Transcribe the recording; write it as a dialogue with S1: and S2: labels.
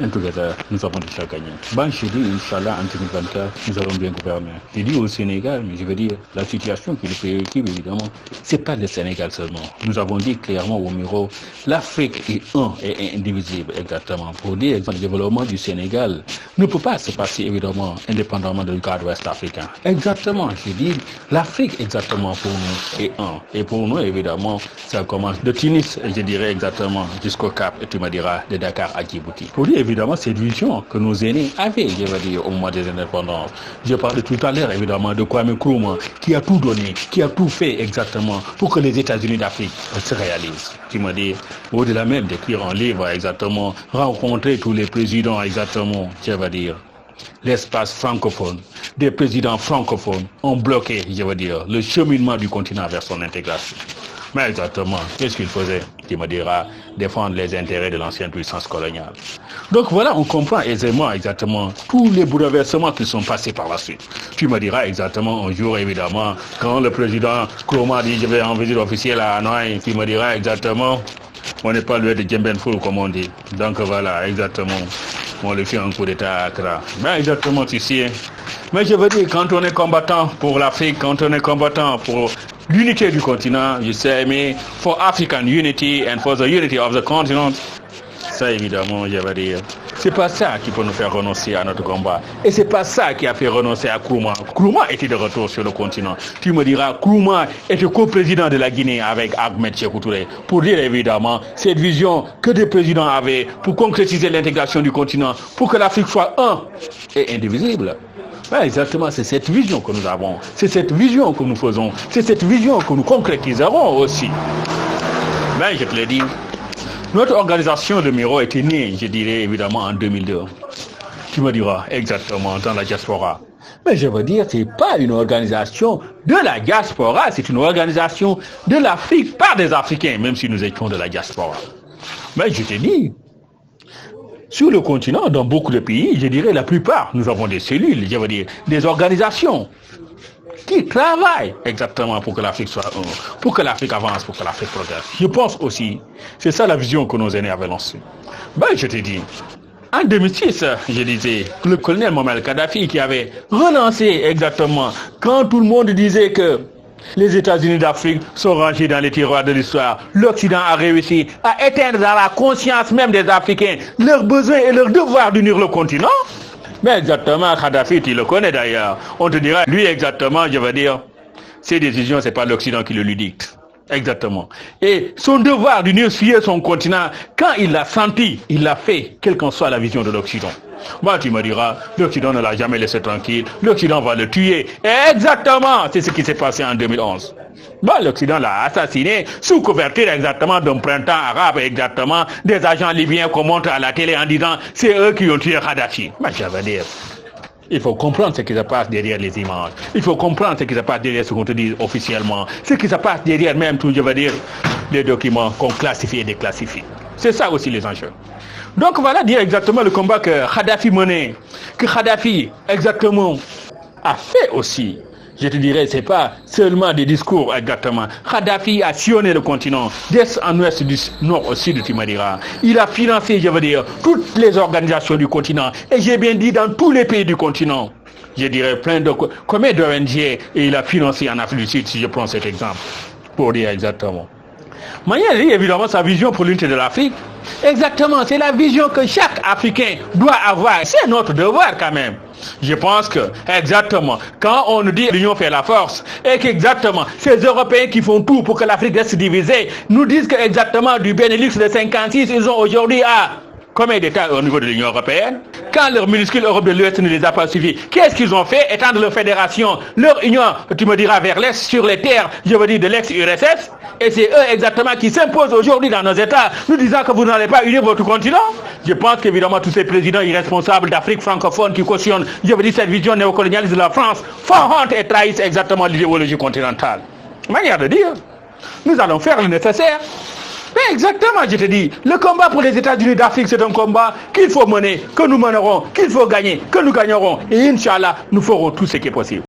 S1: and together, nous avons déjà gagné. Ben, je dis, Inch'Allah, en 2024, nous allons bien gouverner. Je dis au Sénégal, mais je veux dire, la situation qui nous préoccupe, évidemment, c'est pas le Sénégal seulement. Nous avons dit clairement au Miro, l'Afrique est indivisible, exactement. Pour dire que le développement du Sénégal ne peut pas se passer, évidemment, indépendamment du cadre ouest africain. Exactement, je dis, l'Afrique, exactement, pour nous, est un. Et pour nous, évidemment, ça commence de Tunis, je dirais exactement, jusqu'au Cap, et tu me diras, de Dakar à Djibouti. Pour dire, évidemment, cette vision que nos aînés avaient, je veux dire, au moment des indépendances. Je parlais tout à l'heure, évidemment, de Kwame Nkrumah, qui a tout donné, qui a tout fait exactement pour que les États-Unis d'Afrique se réalisent. Tu me dis, au-delà même d'écrire un livre, exactement, rencontrer tous les présidents, exactement, je veux dire, l'espace francophone, des présidents francophones ont bloqué, je veux dire, le cheminement du continent vers son intégration. Mais exactement, qu'est-ce qu'il faisait? Tu me diras, défendre les intérêts de l'ancienne puissance coloniale. Donc voilà, on comprend aisément exactement tous les bouleversements qui sont passés par la suite. Tu me diras exactement un jour, évidemment, quand le président Nkrumah dit je vais en visite officielle à Hanoï, tu me diras exactement, on n'est pas loin de Djembenfou comme on dit. Donc voilà, exactement, on lui fait un coup d'état à Accra. Mais exactement, tu sais. Mais je veux dire, quand on est combattant pour l'Afrique, quand on est combattant pour l'unité du continent, je sais, mais for African unity and for the unity of the continent, ça évidemment, je veux dire, c'est pas ça qui peut nous faire renoncer à notre combat. Et c'est pas ça qui a fait renoncer à Nkrumah. Nkrumah était de retour sur le continent. Tu me diras, Nkrumah était co-président de la Guinée avec Ahmed Sékou Touré. Pour dire évidemment, cette vision que des présidents avaient pour concrétiser l'intégration du continent, pour que l'Afrique soit un et indivisible. Ouais, exactement, c'est cette vision que nous avons, c'est cette vision que nous faisons, c'est cette vision que nous concrétiserons aussi. Mais je te l'ai dit, notre organisation de Miro était née, je dirais évidemment en 2002. Tu me diras exactement dans la diaspora. Mais je veux dire, c'est pas une organisation de la diaspora, c'est une organisation de l'Afrique par des Africains, même si nous étions de la diaspora. Mais je te dis, sur le continent, dans beaucoup de pays, je dirais la plupart, nous avons des cellules, je veux dire, des organisations qui travaillent exactement pour que l'Afrique soit pour que l'Afrique avance, pour que l'Afrique progresse. Je pense aussi, c'est ça la vision que nos aînés avaient lancée. Ben, je te dis, en 2006, je disais, le colonel Mohamed Kadhafi qui avait relancé exactement, quand tout le monde disait que les États-Unis d'Afrique sont rangés dans les tiroirs de l'histoire. L'Occident a réussi à éteindre dans la conscience même des Africains leurs besoins et leur devoir d'unir le continent. Mais exactement, Kadhafi, tu le connais d'ailleurs. On te dira, lui exactement, je veux dire, ses décisions, c'est pas l'Occident qui le lui dicte. Exactement. Et son devoir d'unifier son continent, quand il l'a senti, il l'a fait, quelle qu'en soit la vision de l'Occident. Moi, tu me diras, l'Occident ne l'a jamais laissé tranquille, l'Occident va le tuer. Exactement, c'est ce qui s'est passé en 2011. L'Occident l'a assassiné sous couverture exactement d'un printemps arabe, exactement, des agents libyens qu'on montre à la télé en disant, c'est eux qui ont tué Kadhafi. Je veux dire, il faut comprendre ce qui se passe derrière les images. Il faut comprendre ce qui se passe derrière ce qu'on te dit officiellement. Ce qui se passe derrière même tout, je veux dire, les documents qu'on classifie et déclassifie. C'est ça aussi les enjeux. Donc voilà dire exactement le combat que Kadhafi menait, que Kadhafi exactement a fait aussi. Je te dirais, c'est pas seulement des discours exactement. Kadhafi a sillonné le continent, d'est en ouest, du nord au sud, tu me diras. Il a financé, je veux dire, toutes les organisations du continent. Et j'ai bien dit dans tous les pays du continent. Je dirais plein de combien d'ONG et il a financé en Afrique du Sud, si je prends cet exemple, pour dire exactement. Manière dit évidemment sa vision pour l'unité de l'Afrique. Exactement, c'est la vision que chaque Africain doit avoir. C'est notre devoir quand même. Je pense que, exactement, quand on nous dit l'union fait la force, et qu'exactement, ces Européens qui font tout pour que l'Afrique reste divisée, nous disent que exactement du Benelux de 56, ils ont aujourd'hui combien d'États au niveau de l'Union européenne? Quand leur minuscule Europe de l'Ouest ne les a pas suivis, qu'est-ce qu'ils ont fait? Étendre leur fédération, leur union, tu me diras, vers l'Est, sur les terres, je veux dire, de l'ex-URSS. Et c'est eux exactement qui s'imposent aujourd'hui dans nos États, nous disant que vous n'allez pas unir votre continent. Je pense qu'évidemment tous ces présidents irresponsables d'Afrique francophone qui cautionnent, je veux dire, cette vision néocolonialiste de la France, font honte et trahissent exactement l'idéologie continentale. Manière de dire, nous allons faire le nécessaire. Mais exactement, je te dis, le combat pour les États-Unis d'Afrique, c'est un combat qu'il faut mener, que nous mènerons, qu'il faut gagner, que nous gagnerons. Et Inch'Allah, nous ferons tout ce qui est possible.